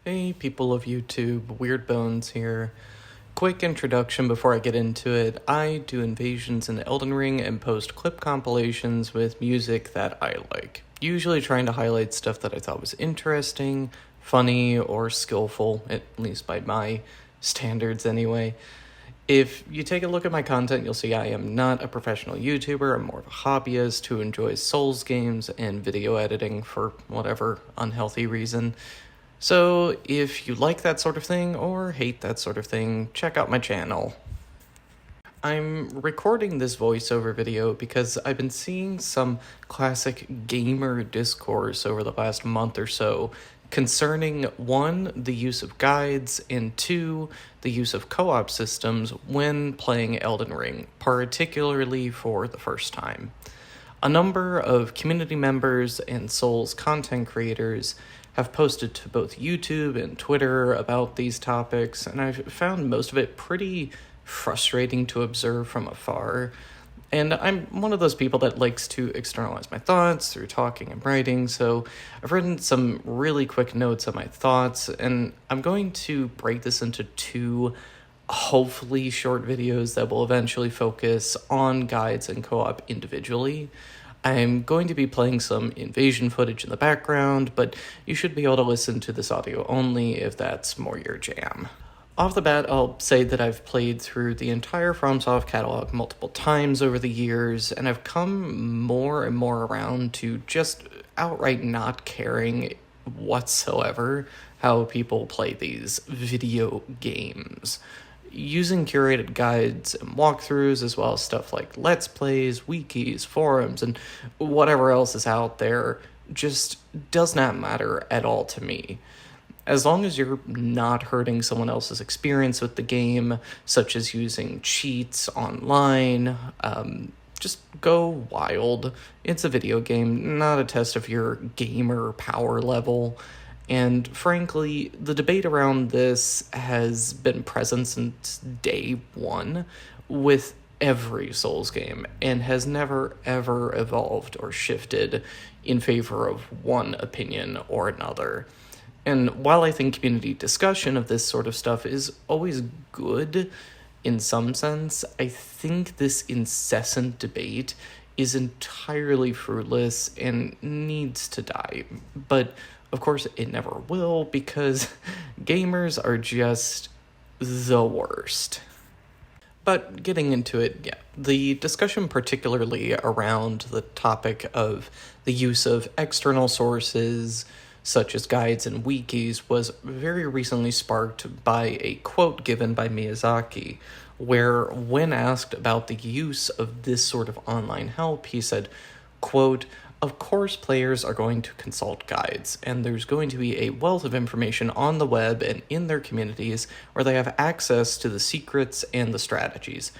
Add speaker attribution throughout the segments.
Speaker 1: Hey, people of YouTube, Weird Bones here. Quick introduction before I get into it. I do invasions in Elden Ring and post clip compilations with music that I like. Usually trying to highlight stuff that I thought was interesting, funny, or skillful, at least by my standards anyway. If you take a look at my content, you'll see I am not a professional YouTuber. I'm more of a hobbyist who enjoys Souls games and video editing for whatever unhealthy reason. So, if you like that sort of thing or hate that sort of thing, check out my channel. I'm recording this voiceover video because I've been seeing some classic gamer discourse over the last month or so concerning, one, the use of guides, and two, the use of co-op systems when playing Elden Ring, particularly for the first time. A number of community members and Souls content creators have posted to both YouTube and Twitter about these topics, and I've found most of it pretty frustrating to observe from afar. And I'm one of those people that likes to externalize my thoughts through talking and writing, so I've written some really quick notes on my thoughts, and I'm going to break this into two hopefully short videos that will eventually focus on guides and co-op individually. I'm going to be playing some invasion footage in the background, but you should be able to listen to this audio only if that's more your jam. Off the bat, I'll say that I've played through the entire FromSoft catalog multiple times over the years, and I've come more and more around to just outright not caring whatsoever how people play these video games. Using curated guides and walkthroughs, as well as stuff like Let's Plays, wikis, forums, and whatever else is out there, just does not matter at all to me. As long as you're not hurting someone else's experience with the game, such as using cheats online, just go wild. It's a video game, not a test of your gamer power level. And frankly, the debate around this has been present since day one with every Souls game and has never ever evolved or shifted in favor of one opinion or another. And while I think community discussion of this sort of stuff is always good in some sense, I think this incessant debate is entirely fruitless and needs to die. But of course, it never will, because gamers are just the worst. But getting into it, yeah, the discussion particularly around the topic of the use of external sources, such as guides and wikis, was very recently sparked by a quote given by Miyazaki, where when asked about the use of this sort of online help, he said, quote, "Of course players are going to consult guides, and there's going to be a wealth of information on the web and in their communities where they have access to the secrets and the strategies.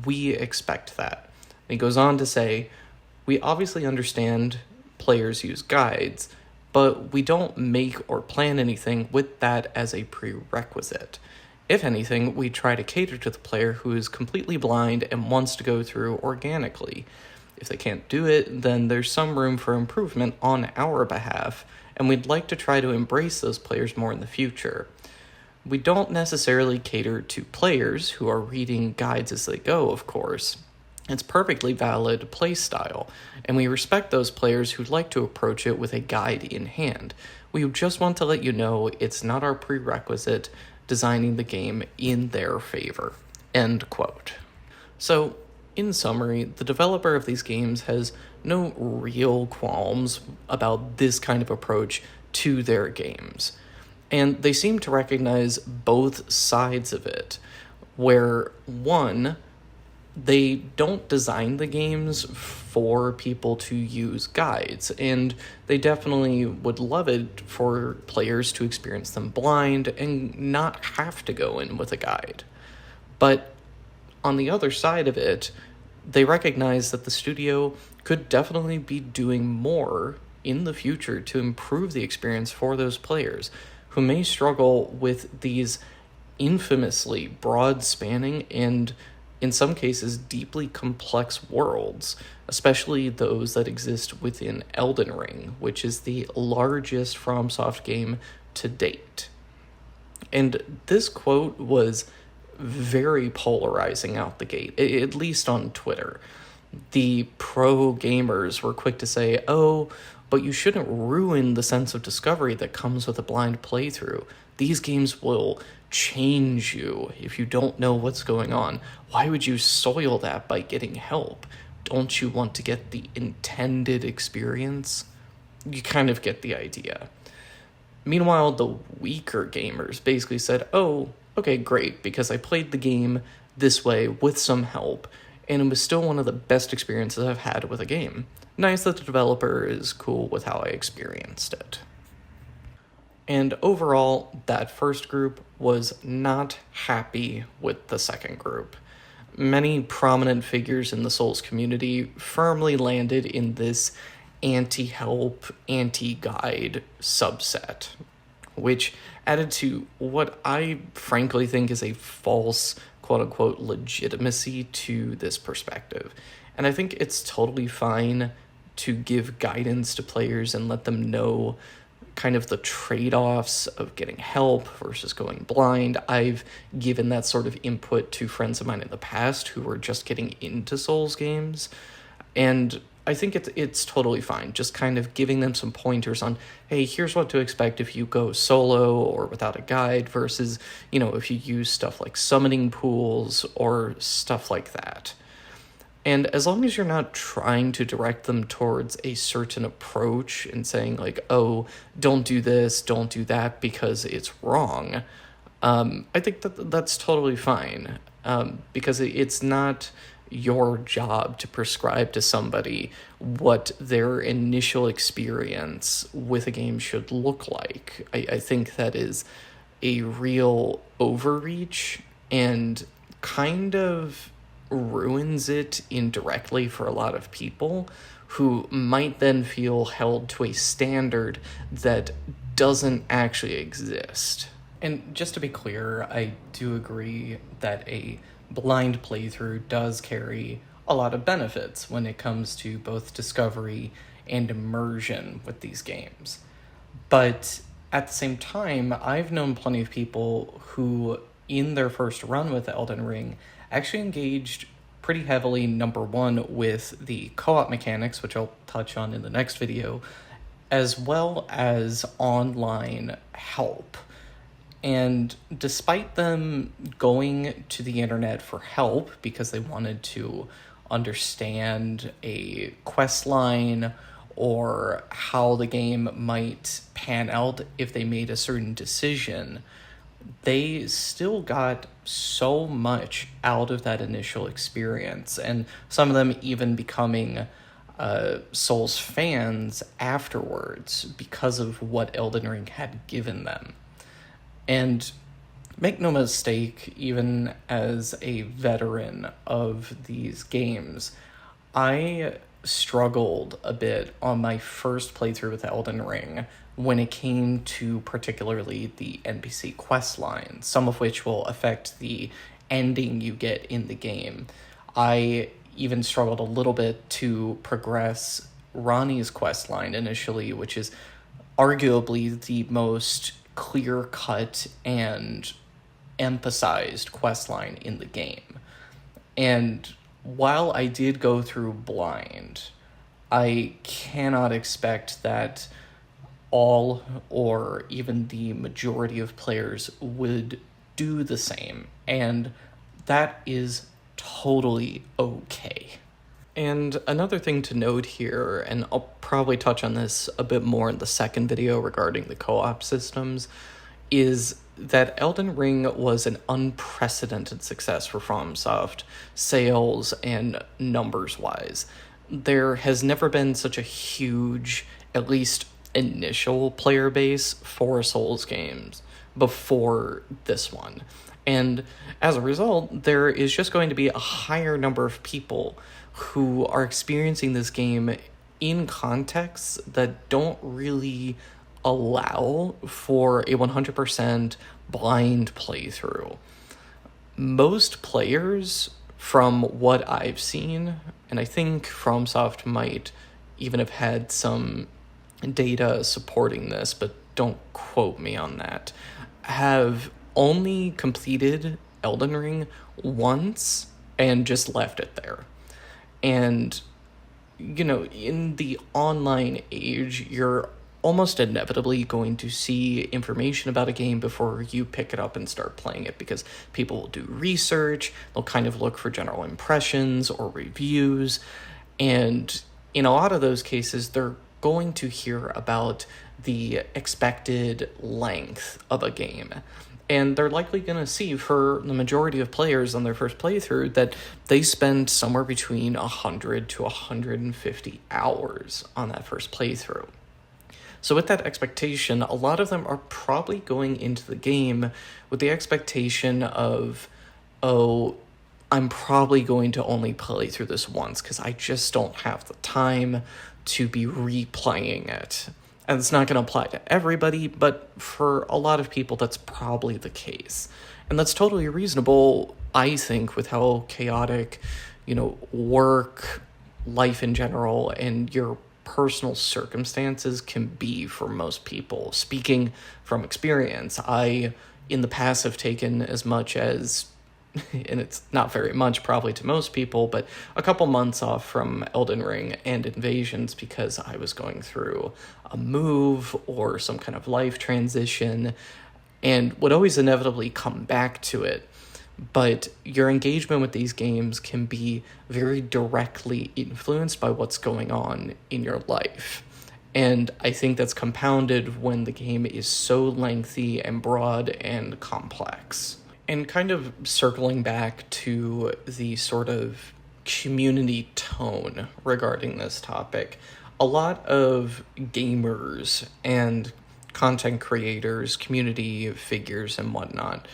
Speaker 1: We expect that." And he goes on to say, "We obviously understand players use guides, but we don't make or plan anything with that as a prerequisite. If anything, we try to cater to the player who is completely blind and wants to go through organically. If they can't do it, then there's some room for improvement on our behalf, and we'd like to try to embrace those players more in the future. We don't necessarily cater to players who are reading guides as they go, of course. It's perfectly valid playstyle, and we respect those players who like to approach it with a guide in hand. We just want to let you know it's not our prerequisite, designing the game in their favor." End quote. So, in summary, the developer of these games has no real qualms about this kind of approach to their games. And they seem to recognize both sides of it, where one, they don't design the games for people to use guides, and they definitely would love it for players to experience them blind and not have to go in with a guide. But on the other side of it, they recognize that the studio could definitely be doing more in the future to improve the experience for those players who may struggle with these infamously broad-spanning and, in some cases, deeply complex worlds, especially those that exist within Elden Ring, which is the largest FromSoft game to date. And this quote was very polarizing out the gate, at least on Twitter. The pro gamers were quick to say, oh, but you shouldn't ruin the sense of discovery that comes with a blind playthrough. These games will change you if you don't know what's going on. Why would you soil that by getting help? Don't you want to get the intended experience? You kind of get the idea. Meanwhile, the weaker gamers basically said, oh, okay, great, because I played the game this way with some help, and it was still one of the best experiences I've had with a game. Nice that the developer is cool with how I experienced it. And overall, that first group was not happy with the second group. Many prominent figures in the Souls community firmly landed in this anti-help, anti-guide subset, which added to what I frankly think is a false, quote-unquote, legitimacy to this perspective. And I think it's totally fine to give guidance to players and let them know kind of the trade-offs of getting help versus going blind. I've given that sort of input to friends of mine in the past who were just getting into Souls games, and I think it's totally fine, just kind of giving them some pointers on, hey, here's what to expect if you go solo or without a guide versus, if you use stuff like summoning pools or stuff like that. And as long as you're not trying to direct them towards a certain approach and saying like, oh, don't do this, don't do that because it's wrong, I think that's totally fine, because it's not your job to prescribe to somebody what their initial experience with a game should look like. I think that is a real overreach and kind of ruins it indirectly for a lot of people who might then feel held to a standard that doesn't actually exist. And just to be clear, I do agree that a blind playthrough does carry a lot of benefits when it comes to both discovery and immersion with these games. But at the same time, I've known plenty of people who, in their first run with Elden Ring, actually engaged pretty heavily, number one, with the co-op mechanics, which I'll touch on in the next video, as well as online help. And despite them going to the internet for help because they wanted to understand a quest line or how the game might pan out if they made a certain decision, they still got so much out of that initial experience, and some of them even becoming Souls fans afterwards because of what Elden Ring had given them. And make no mistake, even as a veteran of these games, I struggled a bit on my first playthrough with Elden Ring when it came to particularly the NPC quest lines, some of which will affect the ending you get in the game. I even struggled a little bit to progress Ronnie's quest line initially, which is arguably the most clear-cut and emphasized quest line in the game. And while I did go through blind, I cannot expect that all or even the majority of players would do the same, and that is totally okay. And another thing to note here, and I'll probably touch on this a bit more in the second video regarding the co-op systems, is that Elden Ring was an unprecedented success for FromSoft, sales and numbers-wise. There has never been such a huge, at least initial player base for Souls games before this one. And as a result, there is just going to be a higher number of people who are experiencing this game in contexts that don't really allow for a 100% blind playthrough. Most players, from what I've seen, and I think FromSoft might even have had some data supporting this, but don't quote me on that, have only completed Elden Ring once and just left it there. And, in the online age, you're almost inevitably going to see information about a game before you pick it up and start playing it, because people will do research, they'll kind of look for general impressions or reviews, and in a lot of those cases, they're going to hear about the expected length of a game. And they're likely going to see, for the majority of players on their first playthrough, that they spend somewhere between 100 to 150 hours on that first playthrough. So with that expectation, a lot of them are probably going into the game with the expectation of, oh, I'm probably going to only play through this once because I just don't have the time to be replaying it. And it's not going to apply to everybody, but for a lot of people, that's probably the case. And that's totally reasonable, I think, with how chaotic, work, life in general, and your personal circumstances can be for most people. Speaking from experience, I, in the past, have taken as much as, and it's not very much probably to most people, but a couple months off from Elden Ring and Invasions because I was going through a move or some kind of life transition and would always inevitably come back to it. But your engagement with these games can be very directly influenced by what's going on in your life. And I think that's compounded when the game is so lengthy and broad and complex. And kind of circling back to the sort of community tone regarding this topic, a lot of gamers and content creators, community figures and whatnot,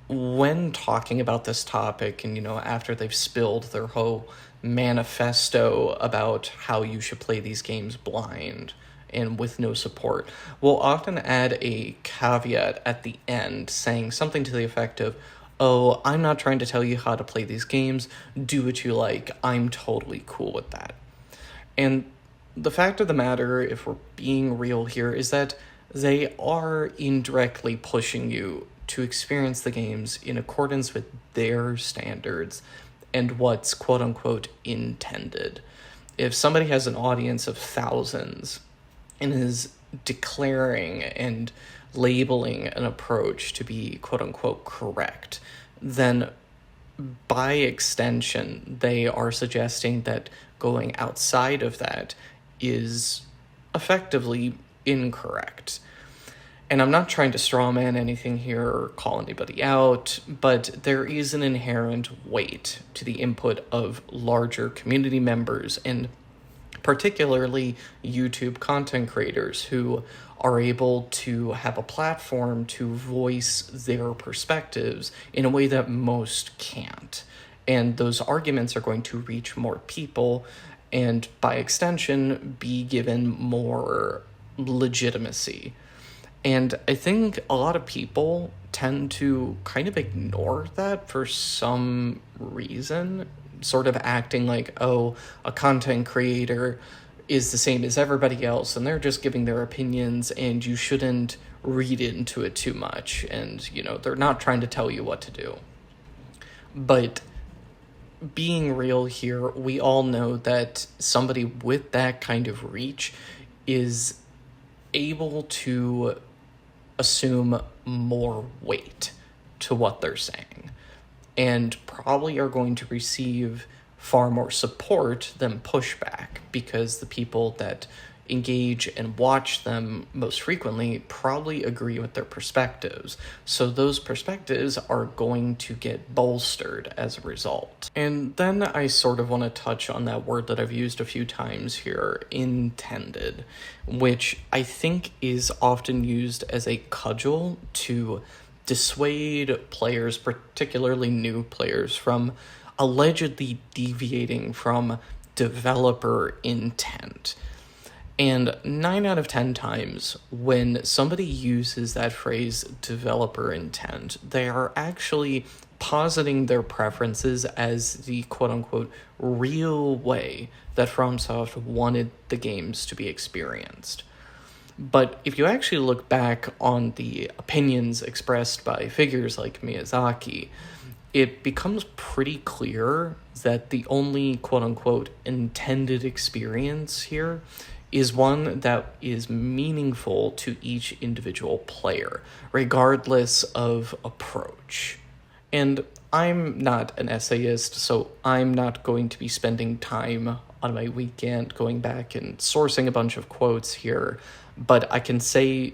Speaker 1: when talking about this topic and, after they've spilled their whole manifesto about how you should play these games blind and with no support, will often add a caveat at the end saying something to the effect of, oh, I'm not trying to tell you how to play these games, do what you like, I'm totally cool with that. And the fact of the matter, if we're being real here, is that they are indirectly pushing you to experience the games in accordance with their standards and what's quote-unquote intended. If somebody has an audience of thousands and is declaring and labeling an approach to be quote-unquote correct, then by extension, they are suggesting that going outside of that is effectively incorrect. And I'm not trying to strawman anything here or call anybody out, but there is an inherent weight to the input of larger community members and particularly YouTube content creators who are able to have a platform to voice their perspectives in a way that most can't. And those arguments are going to reach more people and, by extension, be given more legitimacy. And I think a lot of people tend to kind of ignore that for some reason, sort of acting like, oh, a content creator is the same as everybody else and they're just giving their opinions and you shouldn't read into it too much and, they're not trying to tell you what to do. But being real here, we all know that somebody with that kind of reach is able to assume more weight to what they're saying and probably are going to receive far more support than pushback because the people that engage and watch them most frequently probably agree with their perspectives. So those perspectives are going to get bolstered as a result. And then I sort of want to touch on that word that I've used a few times here, intended, which I think is often used as a cudgel to dissuade players, particularly new players, from allegedly deviating from developer intent. And 9 out of 10 times when somebody uses that phrase developer intent, they are actually positing their preferences as the quote-unquote real way that FromSoft wanted the games to be experienced. But if you actually look back on the opinions expressed by figures like Miyazaki, it becomes pretty clear that the only quote-unquote intended experience here is one that is meaningful to each individual player, regardless of approach. And I'm not an essayist, so I'm not going to be spending time on my weekend going back and sourcing a bunch of quotes here, but I can say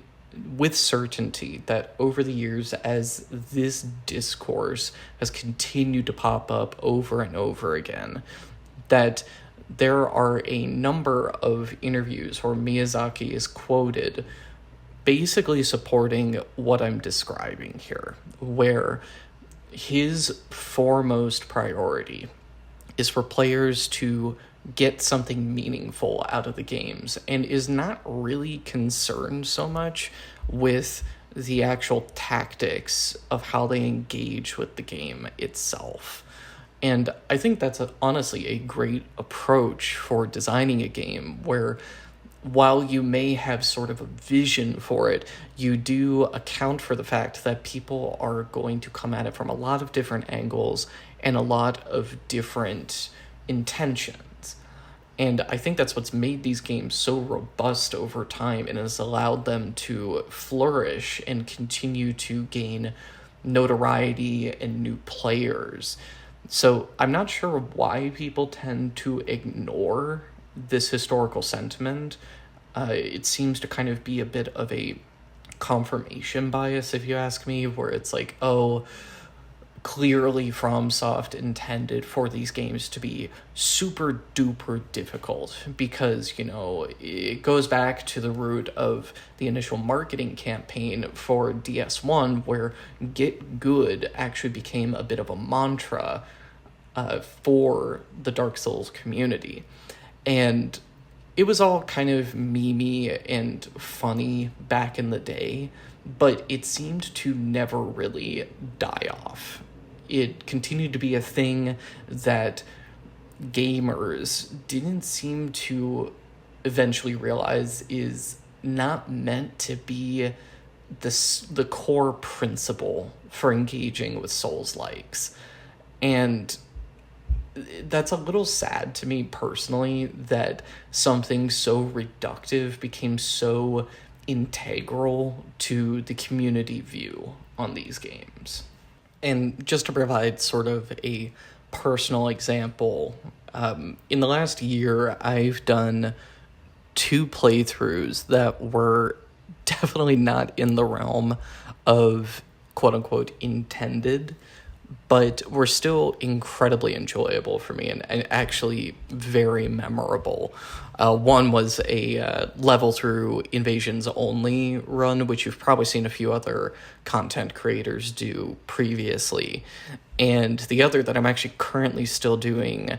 Speaker 1: with certainty that over the years, as this discourse has continued to pop up over and over again, that there are a number of interviews where Miyazaki is quoted basically supporting what I'm describing here, where his foremost priority is for players to get something meaningful out of the games and is not really concerned so much with the actual tactics of how they engage with the game itself. And I think that's honestly a great approach for designing a game where, while you may have sort of a vision for it, you do account for the fact that people are going to come at it from a lot of different angles and a lot of different intentions. And I think that's what's made these games so robust over time and has allowed them to flourish and continue to gain notoriety and new players. So I'm not sure why people tend to ignore this historical sentiment. It seems to kind of be a bit of a confirmation bias, if you ask me, where it's like, oh, clearly FromSoft intended for these games to be super duper difficult because, you know, it goes back to the root of the initial marketing campaign for DS1, where get good actually became a bit of a mantra for the Dark Souls community. And it was all kind of memey and funny back in the day, but it seemed to never really die off. It continued to be a thing that gamers didn't seem to eventually realize is not meant to be the core principle for engaging with Souls-likes. And that's a little sad to me personally that something so reductive became so integral to the community view on these games. And just to provide sort of a personal example, in the last year, I've done 2 playthroughs that were definitely not in the realm of quote-unquote intended, but were still incredibly enjoyable for me and actually very memorable. One was a level through Invasions Only run, which you've probably seen a few other content creators do previously. And the other that I'm actually currently still doing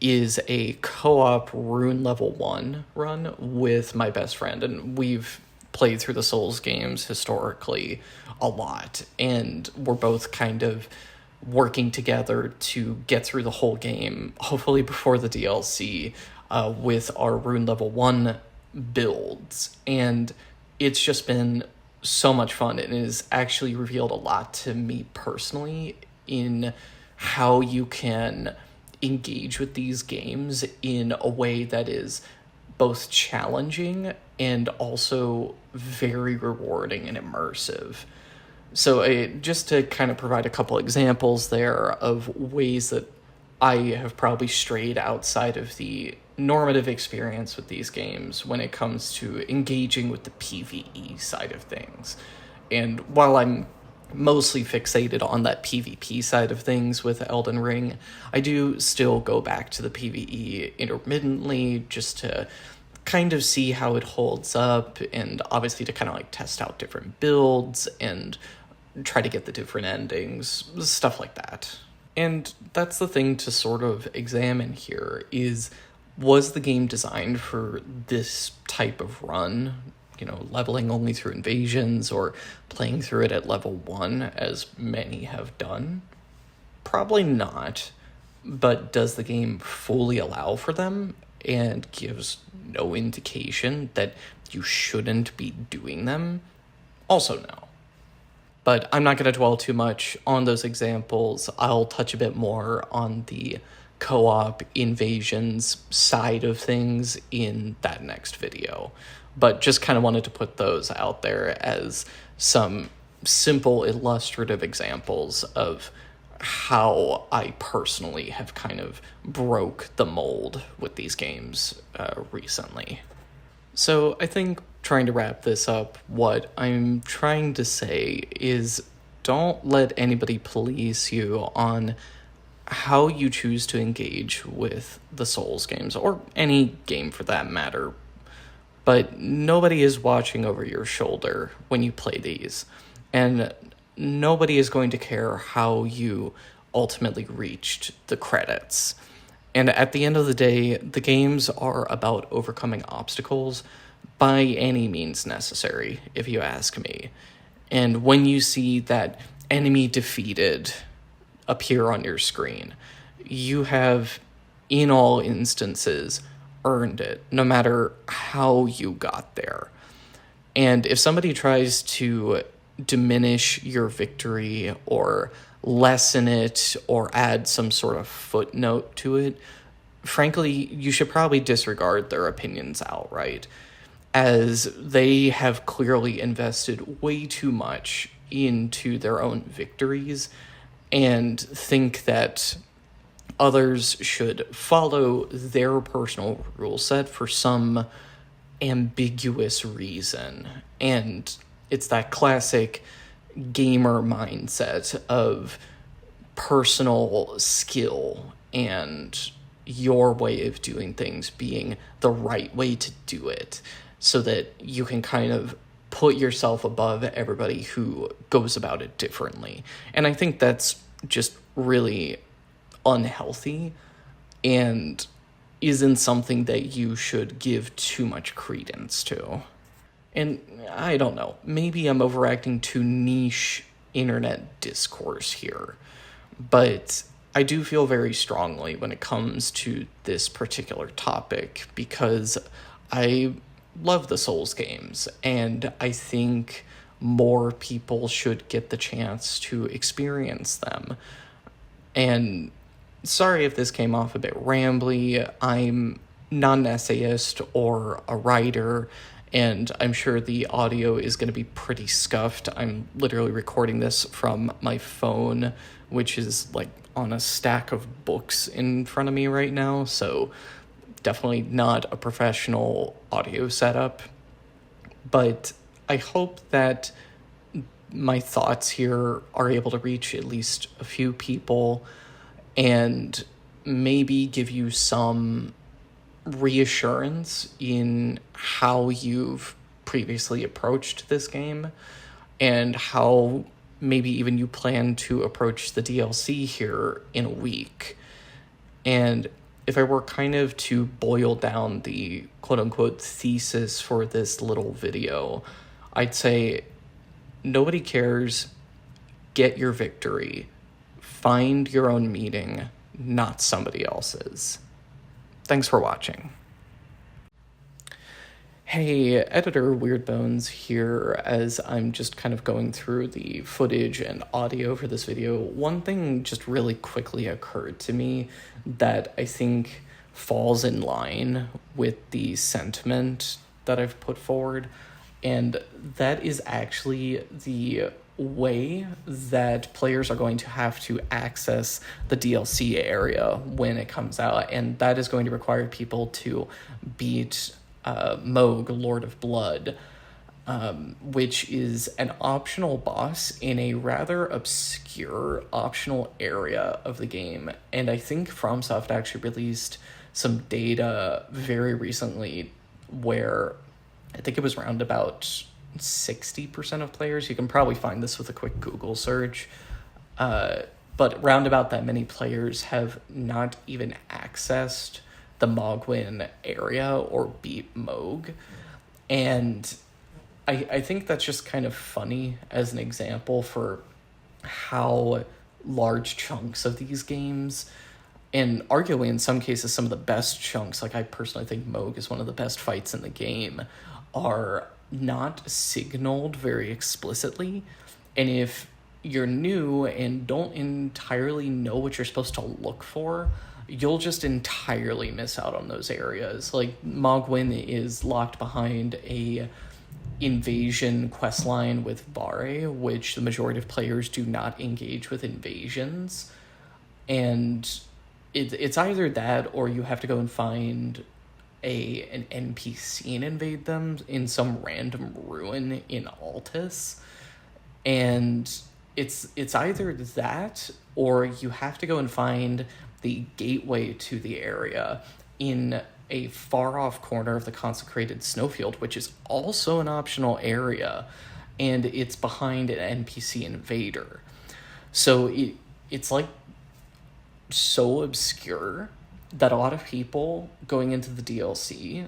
Speaker 1: is a co-op Rune Level 1 run with my best friend. And we've played through the Souls games historically a lot. And we're both kind of working together to get through the whole game, hopefully before the DLC, with our Rune Level 1 builds. And it's just been so much fun, and it has actually revealed a lot to me personally in how you can engage with these games in a way that is both challenging and also very rewarding and immersive. So just to kind of provide a couple examples there of ways that I have probably strayed outside of the normative experience with these games when it comes to engaging with the PvE side of things. And while I'm mostly fixated on that PvP side of things with Elden Ring, I do still go back to the PvE intermittently just to kind of see how it holds up, and obviously to kind of like test out different builds and try to get the different endings, stuff like that. And that's the thing to sort of examine here is, was the game designed for this type of run? You know, leveling only through invasions or playing through it at level 1, as many have done? Probably not. But does the game fully allow for them and gives no indication that you shouldn't be doing them? Also no. But I'm not going to dwell too much on those examples. I'll touch a bit more on the co-op invasions side of things in that next video. But just kind of wanted to put those out there as some simple illustrative examples of how I personally have kind of broke the mold with these games recently. So I think, trying to wrap this up, what I'm trying to say is don't let anybody police you on how you choose to engage with the Souls games, or any game for that matter. But nobody is watching over your shoulder when you play these, and nobody is going to care how you ultimately reached the credits. And at the end of the day, the games are about overcoming obstacles by any means necessary, if you ask me. And when you see that enemy defeated appear on your screen, you have, in all instances, earned it, no matter how you got there. And if somebody tries to diminish your victory or lessen it or add some sort of footnote to it, frankly, you should probably disregard their opinions outright, as they have clearly invested way too much into their own victories and think that others should follow their personal rule set for some ambiguous reason. And it's that classic gamer mindset of personal skill and your way of doing things being the right way to do it, so that you can kind of put yourself above everybody who goes about it differently. And I think that's just really unhealthy and isn't something that you should give too much credence to. And I don't know, maybe I'm overacting to niche internet discourse here, but I do feel very strongly when it comes to this particular topic, because I love the Souls games, and I think more people should get the chance to experience them. And sorry if this came off a bit rambly. I'm not an essayist or a writer, and I'm sure the audio is going to be pretty scuffed. I'm literally recording this from my phone, which is like on a stack of books in front of me right now, so definitely not a professional audio setup. But I hope that my thoughts here are able to reach at least a few people and maybe give you some reassurance in how you've previously approached this game and how maybe even you plan to approach the DLC here in a week. And if I were kind of to boil down the quote-unquote thesis for this little video, I'd say nobody cares, get your victory, find your own meaning, not somebody else's. Thanks for watching. Hey, editor Weirdbones here. As I'm just kind of going through the footage and audio for this video, one thing just really quickly occurred to me that I think falls in line with the sentiment that I've put forward, and that is actually the way that players are going to have to access the DLC area when it comes out, and that is going to require people to beat Moog, Lord of Blood, which is an optional boss in a rather obscure optional area of the game. And I think FromSoft actually released some data very recently where I think it was around about 60% of players, you can probably find this with a quick Google search, but round about that many players have not even accessed the Mogwin area or beat Moog. And I think that's just kind of funny as an example for how large chunks of these games, and arguably in some cases some of the best chunks, like I personally think Moog is one of the best fights in the game, are not signaled very explicitly. And if you're new and don't entirely know what you're supposed to look for, you'll just entirely miss out on those areas. Like, Mogwin is locked behind a invasion questline with Vare, which the majority of players do not engage with invasions. And it's either that, or you have to go and find an NPC and invade them in some random ruin in Altus. And it's either that, or you have to go and find the gateway to the area in a far-off corner of the consecrated snowfield, which is also an optional area, and it's behind an NPC invader. So it's like so obscure that a lot of people going into the DLC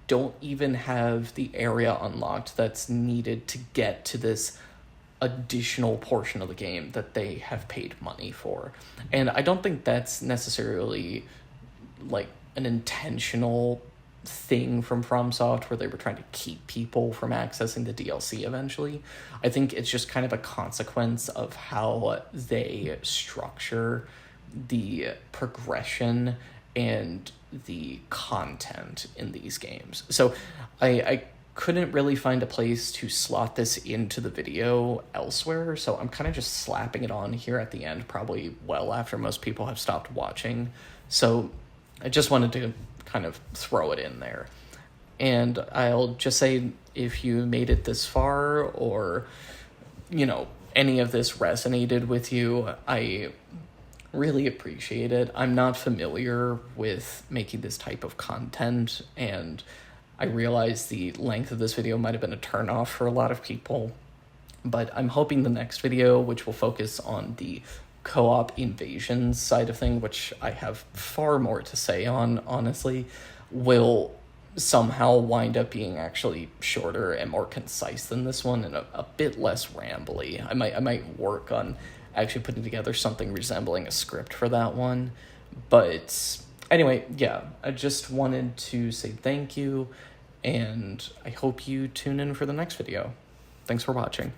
Speaker 1: don't even have the area unlocked that's needed to get to this additional portion of the game that they have paid money for. And I don't think that's necessarily like an intentional thing from FromSoft where they were trying to keep people from accessing the DLC eventually. I think it's just kind of a consequence of how they structure the progression and the content in these games. So I couldn't really find a place to slot this into the video elsewhere, so I'm kind of just slapping it on here at the end, probably well after most people have stopped watching. So I just wanted to kind of throw it in there. And I'll just say, if you made it this far, or, you know, any of this resonated with you, I really appreciate it. I'm not familiar with making this type of content, and I realize the length of this video might have been a turnoff for a lot of people, but I'm hoping the next video, which will focus on the co-op invasions side of thing, which I have far more to say on, honestly, will somehow wind up being actually shorter and more concise than this one, and a bit less rambly. I might work on actually putting together something resembling a script for that one. But anyway, yeah, I just wanted to say thank you, and I hope you tune in for the next video. Thanks for watching.